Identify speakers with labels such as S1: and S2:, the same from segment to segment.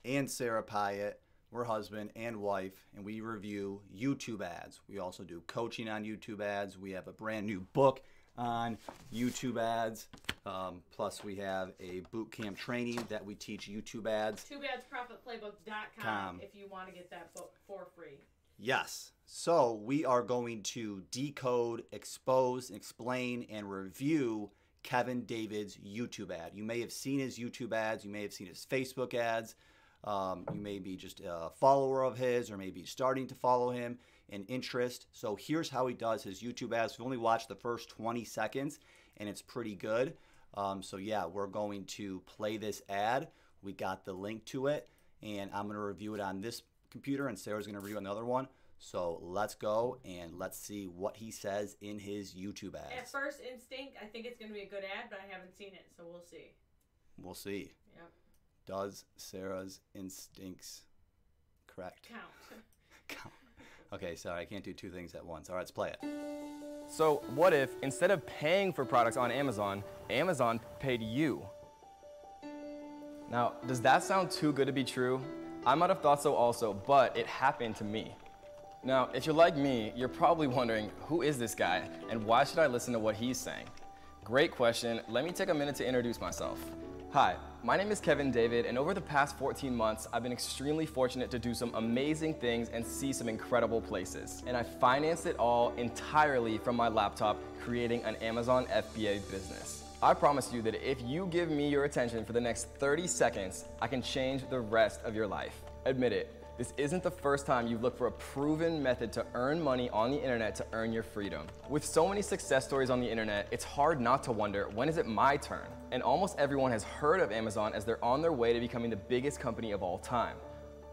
S1: and Sarah Piet. We're husband and wife, and we review YouTube ads. We also do coaching on YouTube ads. We have a brand new book on YouTube ads. Plus, we have a boot camp training that we teach YouTube ads.
S2: TubeAdsProfitPlaybook.com if you want to get that book for free.
S1: Yes. So we are going to decode, expose, explain, and review Keven David's YouTube ad. You may have seen his YouTube ads. You may have seen his Facebook ads. You may be just a follower of his, or maybe starting to follow him in interest. So here's how he does his YouTube ads. We've only watched the first 20 seconds, and it's pretty good. So yeah, we're going to play this ad. We got the link to it, and I'm going to review it on this computer, and Sarah's going to review another one. So let's go, and let's see what he says in his YouTube ads.
S2: At first instinct, I think it's going to be a good ad, but I haven't seen it, so we'll see.
S1: We'll see.
S2: Yep.
S1: Does Sarah's instincts correct?
S2: Count.
S1: Okay, sorry, I can't do two things at once. All right, let's play it.
S3: So what if, instead of paying for products on Amazon, Amazon paid you? Now, does that sound too good to be true? I might have thought so also, but it happened to me. Now, if you're like me, you're probably wondering, who is this guy, and why should I listen to what he's saying? Great question. Let me take a minute to introduce myself. Hi, my name is Keven David, and over the past 14 months, I've been extremely fortunate to do some amazing things and see some incredible places. And I financed it all entirely from my laptop, creating an Amazon FBA business. I promise you that if you give me your attention for the next 30 seconds, I can change the rest of your life. Admit it, this isn't the first time you've looked for a proven method to earn money on the internet to earn your freedom. With so many success stories on the internet, it's hard not to wonder, when is it my turn? And almost everyone has heard of Amazon as they're on their way to becoming the biggest company of all time.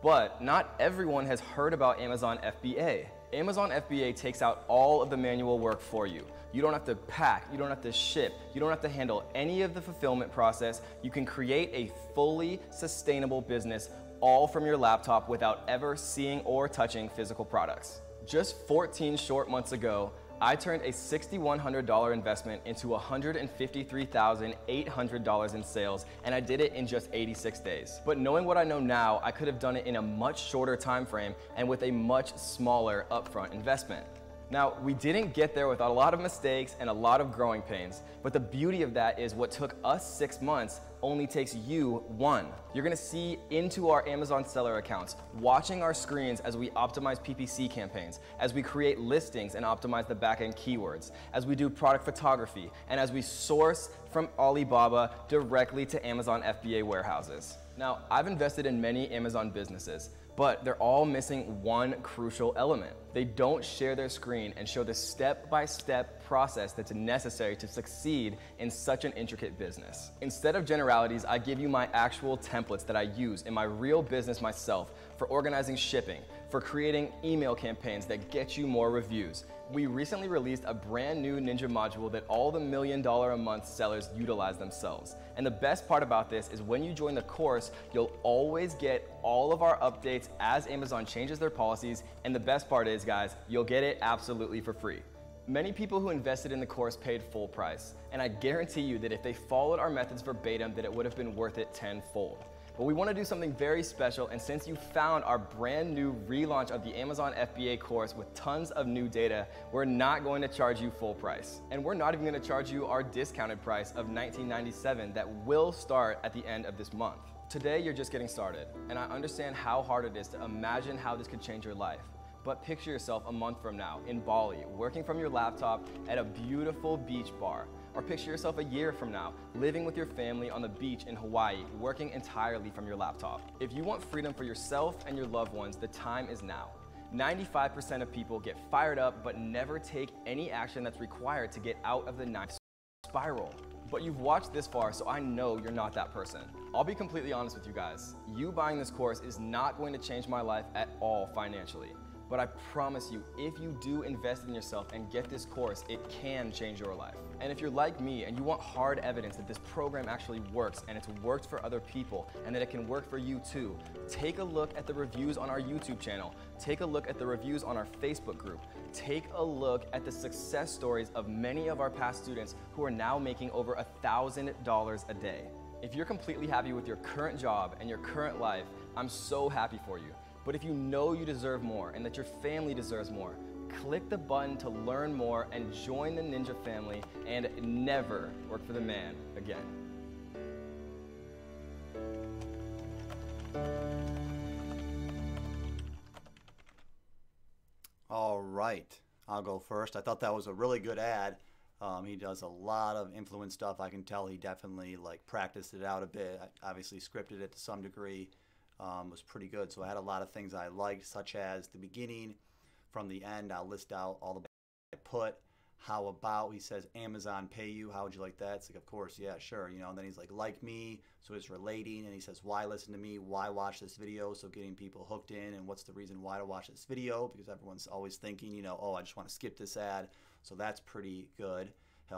S3: But not everyone has heard about Amazon FBA. Amazon FBA takes out all of the manual work for you. You don't have to pack, you don't have to ship, you don't have to handle any of the fulfillment process. You can create a fully sustainable business all from your laptop without ever seeing or touching physical products. Just 14 short months ago, I turned a $6,100 investment into $153,800 in sales, and I did it in just 86 days. But knowing what I know now, I could have done it in a much shorter time frame and with a much smaller upfront investment. Now, we didn't get there without a lot of mistakes and a lot of growing pains, but the beauty of that is what took us 6 months only takes you 1. You're gonna see into our Amazon seller accounts, watching our screens as we optimize PPC campaigns, as we create listings and optimize the backend keywords, as we do product photography, and as we source from Alibaba directly to Amazon FBA warehouses. Now, I've invested in many Amazon businesses, but they're all missing one crucial element. They don't share their screen and show the step-by-step process that's necessary to succeed in such an intricate business. Instead of generalities, I give you my actual templates that I use in my real business myself for organizing shipping, for creating email campaigns that get you more reviews. We recently released a brand new Ninja module that all the $1 million a month sellers utilize themselves. And the best part about this is when you join the course, you'll always get all of our updates as Amazon changes their policies. And the best part is, guys, you'll get it absolutely for free. Many people who invested in the course paid full price. And I guarantee you that if they followed our methods verbatim, that it would have been worth it tenfold. But we want to do something very special, and since you found our brand new relaunch of the Amazon FBA course with tons of new data, we're not going to charge you full price. And we're not even going to charge you our discounted price of $19.97 that will start at the end of this month. Today, you're just getting started, and I understand how hard it is to imagine how this could change your life. But picture yourself a month from now in Bali, working from your laptop at a beautiful beach bar. Or picture yourself a year from now, living with your family on the beach in Hawaii, working entirely from your laptop. If you want freedom for yourself and your loved ones, the time is now. 95% of people get fired up but never take any action that's required to get out of the knife spiral. But you've watched this far, so I know you're not that person. I'll be completely honest with you guys. You buying this course is not going to change my life at all financially. But I promise you, if you do invest in yourself and get this course, it can change your life. And if you're like me and you want hard evidence that this program actually works and it's worked for other people and that it can work for you too, take a look at the reviews on our YouTube channel. Take a look at the reviews on our Facebook group. Take a look at the success stories of many of our past students who are now making over $1,000 a day. If you're completely happy with your current job and your current life, I'm so happy for you. But if you know you deserve more and that your family deserves more, click the button to learn more and join the Ninja family and never work for the man again.
S1: All right, I'll go first. I thought that was a really good ad. He does a lot of influence stuff. I can tell he definitely like practiced it out a bit. Obviously scripted it to some degree. Was pretty good. So I had a lot of things I liked, such as the beginning. From the end, I'll list out all the I put. How about, he says, Amazon pay you? How would you like that? It's like, of course, yeah, sure. You know, and then he's like me. So it's relating. And he says, why listen to me? Why watch this video? So getting people hooked in. And what's the reason why to watch this video? Because everyone's always thinking, you know, oh, I just want to skip this ad. So that's pretty good.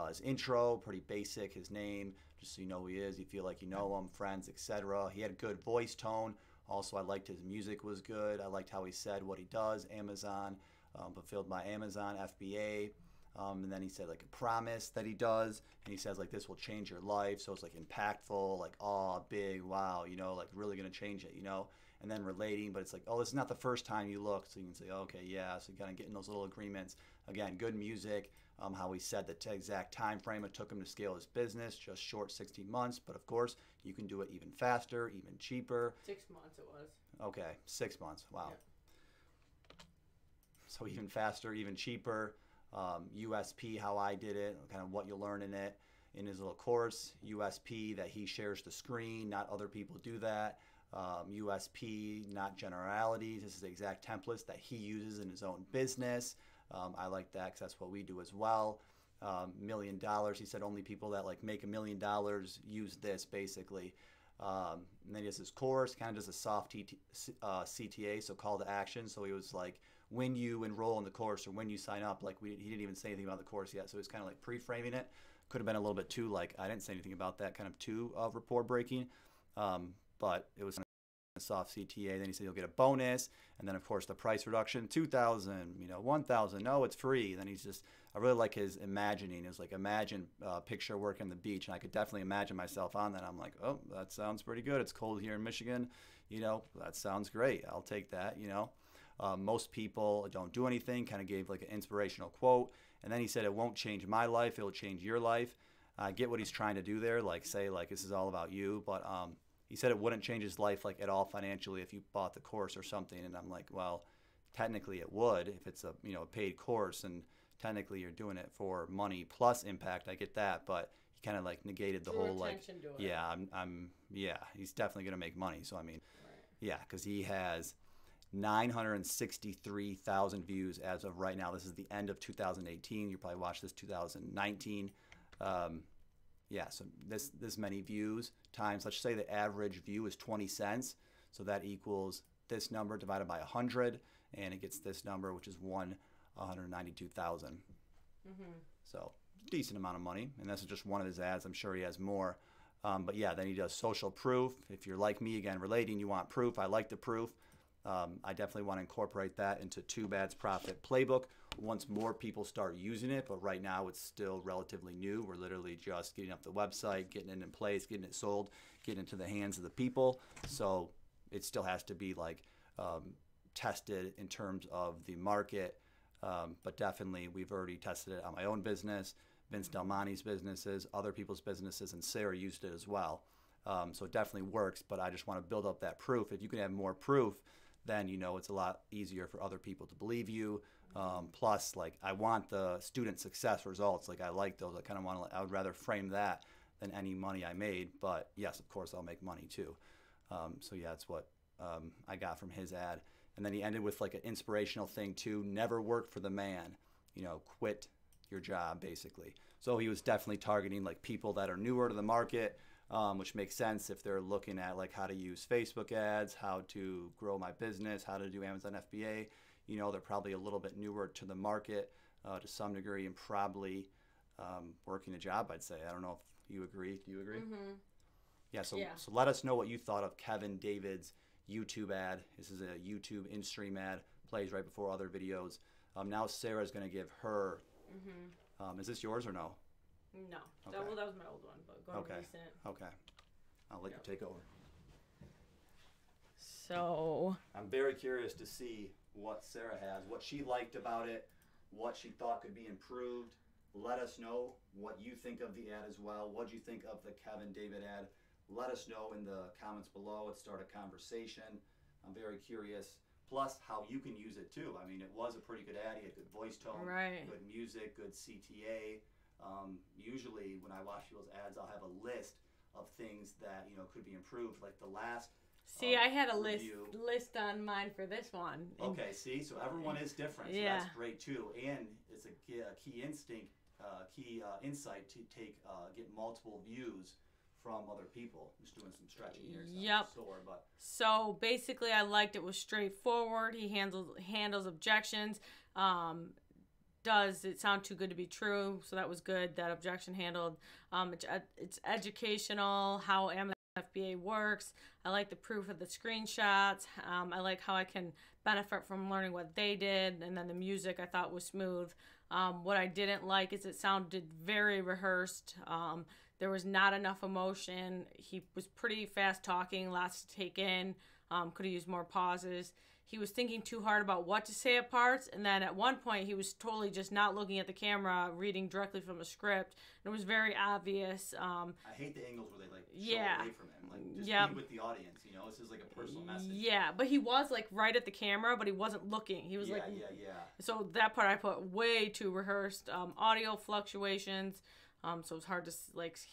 S1: His intro, pretty basic. His name, just so you know who he is. You feel like you know him, friends, etc. He had a good voice tone. Also, I liked his music was good. I liked how he said what he does. Amazon, fulfilled by Amazon, FBA. And then he said like a promise that he does, and he says like this will change your life. So it's like impactful, like oh big, wow, you know, like really gonna change it, you know. And then relating, but it's like, oh, this is not the first time you look, so you can say, oh, okay, yeah. So you kind of getting those little agreements. Again, good music. How he said the exact time frame it took him to scale his business, just short 16 months. But of course, you can do it even faster, even cheaper.
S2: 6 months it was.
S1: Okay, 6 months. Wow.
S2: Yep.
S1: So even faster, even cheaper. USP, how I did it, kind of what you learn in it, in his little course. USP, that he shares the screen, not other people do that. USP, not generalities. This is the exact templates that he uses in his own business. I like that because that's what we do as well. $1 million, he said only people that like make $1 million use this basically. And then he has his course, kind of does a soft CTA, so call to action. So he was like, when you enroll in the course or when you sign up, like he didn't even say anything about the course yet. So he's kind of like pre-framing it. Could have been a little bit too like, I didn't say anything about that, kind of too rapport breaking. But it was a soft CTA. Then he said you'll get a bonus. And then of course the price reduction, 2,000, you know, 1,000. No, it's free. Then he's just, I really like his imagining. It was like imagine picture work on the beach. And I could definitely imagine myself on that. I'm like, oh, that sounds pretty good. It's cold here in Michigan. You know, that sounds great. I'll take that, you know. Most people don't do anything, kind of gave like an inspirational quote. And then he said, it won't change my life. It'll change your life. I get what he's trying to do there. Like say like, this is all about you. But he said it wouldn't change his life like at all financially if you bought the course or something. And I'm like, well, technically it would if it's a, you know, a paid course, and technically you're doing it for money plus impact. I get that, but he kind of like negated the whole like, yeah, yeah, he's definitely going to make money. So I mean, right. Yeah, because he has 963,000 views as of right now. This is the end of 2018. You probably watched this 2019. Yeah, so this many views times, let's say the average view is 20 cents. So that equals this number divided by 100, and it gets this number, which is 192,000. Mm-hmm. So decent amount of money, and this is just one of his ads. I'm sure he has more. But yeah, then he does social proof. If you're like me, again, relating, you want proof. I like the proof. I definitely want to incorporate that into Too Bad's Profit Playbook once more people start using it, but right now it's still relatively new. We're literally just getting up the website, getting it in place, getting it sold, getting it into the hands of the people. So it still has to be like tested in terms of the market, but definitely we've already tested it on my own business, Vince Del Monte's businesses, other people's businesses, and Sarah used it as well. So it definitely works, but I just want to build up that proof. If you can have more proof, then you know it's a lot easier for other people to believe you. Plus, like I want the student success results. Like I like those. I kind of want to. I would rather frame that than any money I made. But yes, of course, I'll make money too. So yeah, that's what I got from his ad. And then he ended with like an inspirational thing too. Never work for the man. You know, quit your job basically. So he was definitely targeting like people that are newer to the market. Which makes sense if they're looking at like how to use Facebook ads, how to grow my business, how to do Amazon FBA. You know, they're probably a little bit newer to the market to some degree, and probably working a job, I'd say. I don't know if you agree. Do you agree? Mm-hmm. Yeah, so let us know what you thought of Keven David's YouTube ad. This is a YouTube Instream ad, plays right before other videos. Now Sarah's going to give her, is this yours or no?
S2: No. Okay. Well, that was my old one, but go recent.
S1: Okay. I'll let you take over.
S2: So
S1: I'm very curious to see what Sarah has, what she liked about it, what she thought could be improved. Let us know what you think of the ad as well. What do you think of the Keven David ad? Let us know in the comments below. Let's start a conversation. I'm very curious. Plus, how you can use it too. I mean, it was a pretty good ad. He had good voice tone,
S2: right.
S1: good music, good CTA. Usually, when I watch people's ads, I'll have a list of things that could be improved. Like the last.
S2: See, I had a
S1: review.
S2: list on mine for this one.
S1: Okay, see, so everyone is different. So
S2: Yeah.
S1: that's great too, and it's a key insight to get multiple views from other people. Just doing some stretching here.
S2: Yep.
S1: Sore, but
S2: So basically, I liked it was straightforward. He handles objections. Does it sound too good to be true? So that was good. That objection handled. It's educational. How Amazon FBA works. I like the proof of the screenshots. I like how I can benefit from learning what they did, and then the music I thought was smooth. What I didn't like is it sounded very rehearsed. There was not enough emotion. He was pretty fast talking, lots to take in. Could have used more pauses. He was thinking too hard about what to say at parts, and then at one point he was totally just not looking at the camera, reading directly from a script. And it was very obvious.
S1: I hate the angles where they show away from him. Like just be with the audience. This is like a personal message.
S2: Yeah, but he was like right at the camera, but he wasn't looking. He was
S1: yeah.
S2: So that part I put way too rehearsed. Audio fluctuations. So it's hard to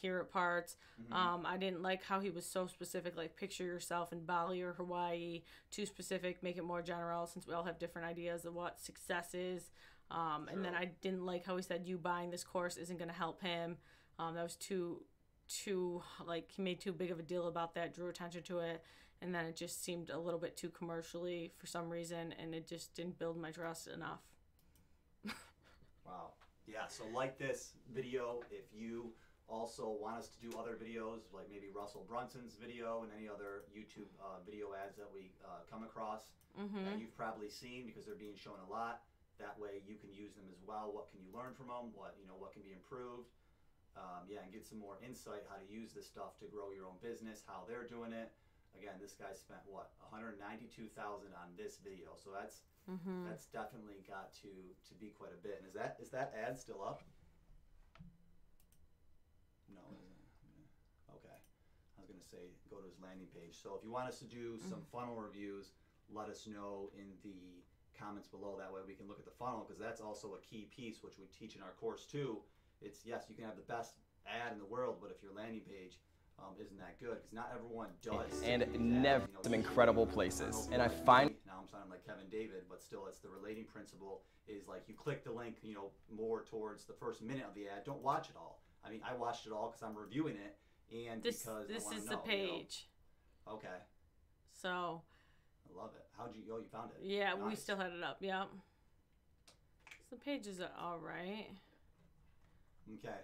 S2: hear at parts.
S1: Mm-hmm.
S2: I didn't like how he was so specific, like picture yourself in Bali or Hawaii. Too specific, make it more general, since we all have different ideas of what success is. And then I didn't like how he said you buying this course isn't going to help him. That was too he made too big of a deal about that, drew attention to it, and then it just seemed a little bit too commercially for some reason, and it just didn't build my trust enough.
S1: Wow. Yeah, so like this video, if you also want us to do other videos, like maybe Russell Brunson's video and any other YouTube video ads that we come across that you've probably seen because they're being shown a lot. That way you can use them as well. What can you learn from them? What can be improved? And get some more insight how to use this stuff to grow your own business, how they're doing it. Again, this guy spent what, $192,000 on this video. So that's definitely got to be quite a bit. And is that ad still up? No, it isn't. Okay. I was gonna say go to his landing page. So if you want us to do some funnel reviews, let us know in the comments below. That way we can look at the funnel, because that's also a key piece which we teach in our course too. It's, yes, you can have the best ad in the world, but if your landing page isn't that good, because not everyone does.
S3: And never some incredible places. And I find
S1: now I'm sounding like Keven David, but still, it's the relating principle. Is like you click the link, more towards the first minute of the ad. Don't watch it all. I mean, I watched it all because I'm reviewing it, and
S2: this
S1: because I
S2: is
S1: know,
S2: the page.
S1: Okay.
S2: So.
S1: I love it. How'd you? Oh, you found it.
S2: Yeah,
S1: nice.
S2: We still had it up. Yeah. So the pages are all right.
S1: Okay.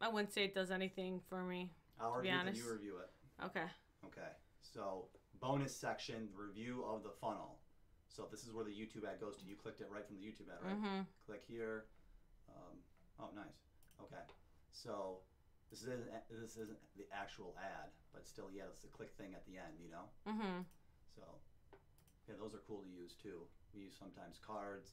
S2: I wouldn't say it does anything for me.
S1: I'll
S2: to be honest.
S1: You review it.
S2: Okay.
S1: Okay. So bonus section, review of the funnel. So if this is where the YouTube ad goes to, you clicked it right from the YouTube ad, right? Click here. Oh, nice. Okay. So this isn't the actual ad, but still, yeah, it's the click thing at the end, So yeah, those are cool to use too. We use sometimes cards.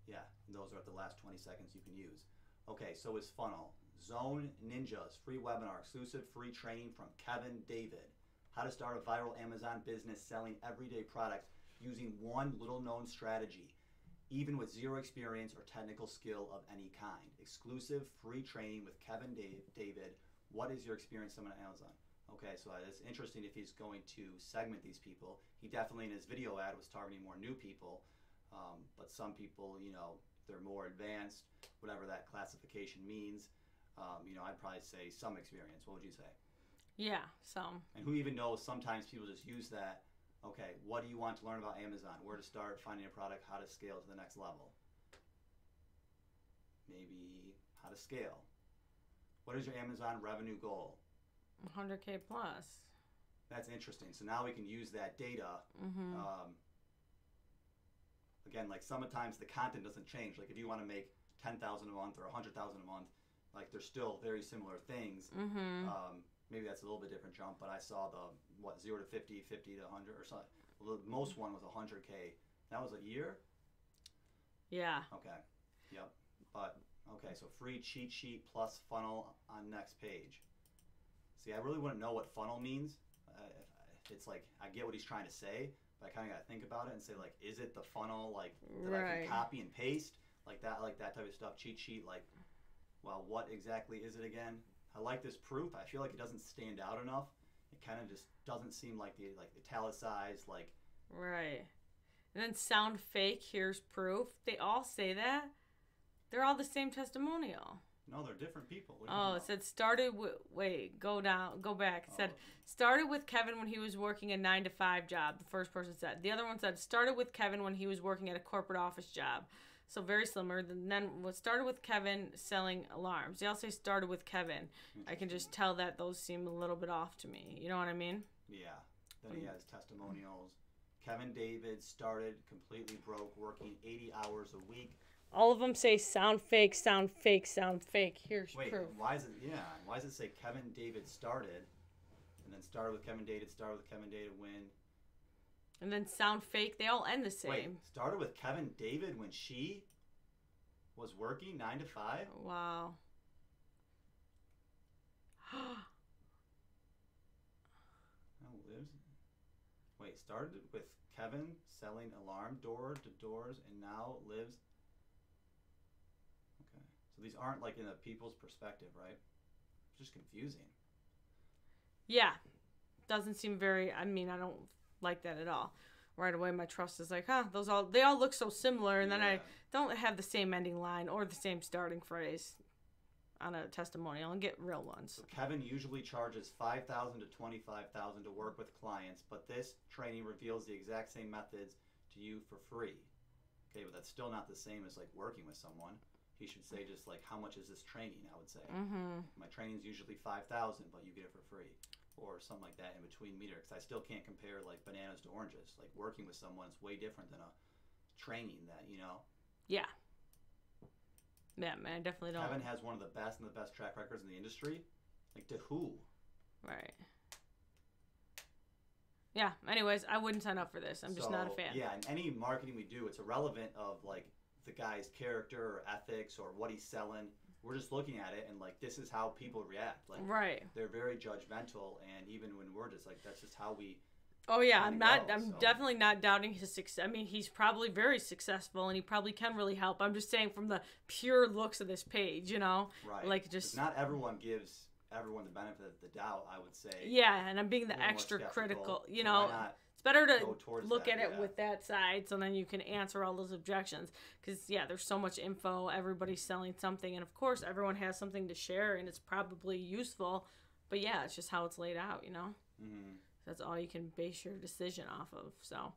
S1: Yeah, and those are at the last 20 seconds you can use. Okay, so his funnel. Zone Ninjas, free webinar, exclusive free training from Keven David. How to start a viral Amazon business selling everyday products using one little known strategy, even with zero experience or technical skill of any kind. Exclusive free training with Keven David. What is your experience selling on Amazon? Okay, so it's interesting if he's going to segment these people. He definitely in his video ad was targeting more new people, but some people, they're more advanced, whatever that classification means. I'd probably say some experience. What would you say?
S2: Yeah, some.
S1: And who even knows, sometimes people just use that. Okay, what do you want to learn about Amazon? Where to start, finding a product, how to scale to the next level. Maybe how to scale. What is your Amazon revenue goal?
S2: 100K plus.
S1: That's interesting. So now we can use that data. Again, like sometimes the content doesn't change. Like if you want to make 10,000 a month or 100,000 a month, like they're still very similar things. Maybe that's a little bit different jump, but I saw the what, 0 to 50, 50 to 100 or something. Well, the most one was 100K. That was a year?
S2: Yeah.
S1: Okay. Yep. But, okay, so free cheat sheet plus funnel on next page. See, I really wouldn't know what funnel means. It's like, I get what he's trying to say, but I kind of got to think about it and say, like, is it the funnel, like, that I can copy and paste? Like that type of stuff, cheat sheet, like, well, what exactly is it again? I like this proof. I feel like it doesn't stand out enough. It kind of just doesn't seem like the italicized, like.
S2: Right. And then sound fake, here's proof. They all say that. They're all the same testimonial.
S1: No, they're different people.
S2: It said started with, go back. It said started with Keven when he was working a 9-to-5 job. The first person said. The other one said started with Keven when he was working at a corporate office job. So very similar. Then what started with Keven selling alarms. They all say started with Keven. I can just tell that those seem a little bit off to me. You know what I mean?
S1: Yeah. Then he has testimonials. Keven David started completely broke, working 80 hours a week.
S2: All of them say sound fake, sound fake, sound fake. Here's proof.
S1: Why does it say Keven David started, and then started with Keven David, started with Keven David when?
S2: And then sound fake. They all end the same.
S1: Wait, started with Keven David when she was working 9 to 5?
S2: Wow.
S1: Wait, started with Keven selling alarm door to doors and now lives. Okay. So these aren't like in a people's perspective, right? It's just confusing.
S2: Yeah. Doesn't seem very, I don't like that at all. Right away my trust is like, they all look so similar, and then I don't have the same ending line or the same starting phrase on a testimonial, and get real ones.
S1: So Keven usually charges $5,000 to $25,000 to work with clients, but this training reveals the exact same methods to you for free. Okay, but that's still not the same as like working with someone. He should say just like, how much is this training? I would say my training is usually $5,000, but you get it for free, or something like that in between meter. Because I still can't compare like bananas to oranges. Like working with someone is way different than a training that, you know.
S2: Yeah. Yeah, man, I definitely don't.
S1: Keven has one of the best track records in the industry. Like, to who?
S2: Right. Yeah, anyways, I wouldn't sign up for this. I'm just not a fan.
S1: Yeah, and any marketing we do, it's irrelevant of, like, the guy's character or ethics or what he's selling. We're just looking at it, and, like, this is how people react. Like,
S2: right.
S1: They're very judgmental, and even when we're just, like, that's just how we...
S2: Oh yeah, I'm definitely not doubting his success. I mean, he's probably very successful, and he probably can really help. I'm just saying from the pure looks of this page, you know,
S1: right?
S2: Like just
S1: not everyone gives everyone the benefit of the doubt. I would say.
S2: Yeah, and I'm being the extra critical. You know, it's better to look at it with that side, so then you can answer all those objections. Because there's so much info. Everybody's selling something, and of course, everyone has something to share, and it's probably useful. But yeah, it's just how it's laid out, you know. Mm-hmm. That's all you can base your decision off of. So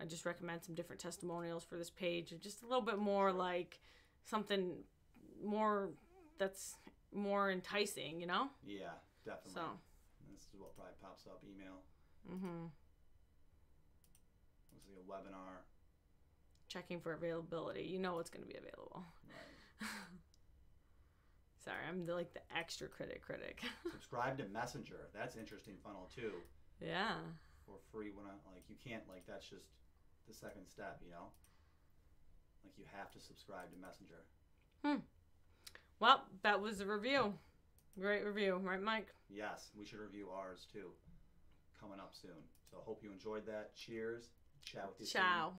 S2: I just recommend some different testimonials for this page. Just a little bit more like something more that's more enticing, you know?
S1: Yeah, definitely.
S2: So
S1: this is what probably pops up, email.
S2: Mm-hmm.
S1: This is a webinar.
S2: Checking for availability. You know it's going to be available.
S1: Right.
S2: Sorry, I'm the extra critic.
S1: Subscribe to Messenger. That's interesting funnel too.
S2: Yeah.
S1: For free when you can't that's just the second step, you know? Like you have to subscribe to Messenger.
S2: Well, that was a review. Great review, right, Mike?
S1: Yes, we should review ours too. Coming up soon. So I hope you enjoyed that. Cheers. Chat with you soon.
S2: Ciao.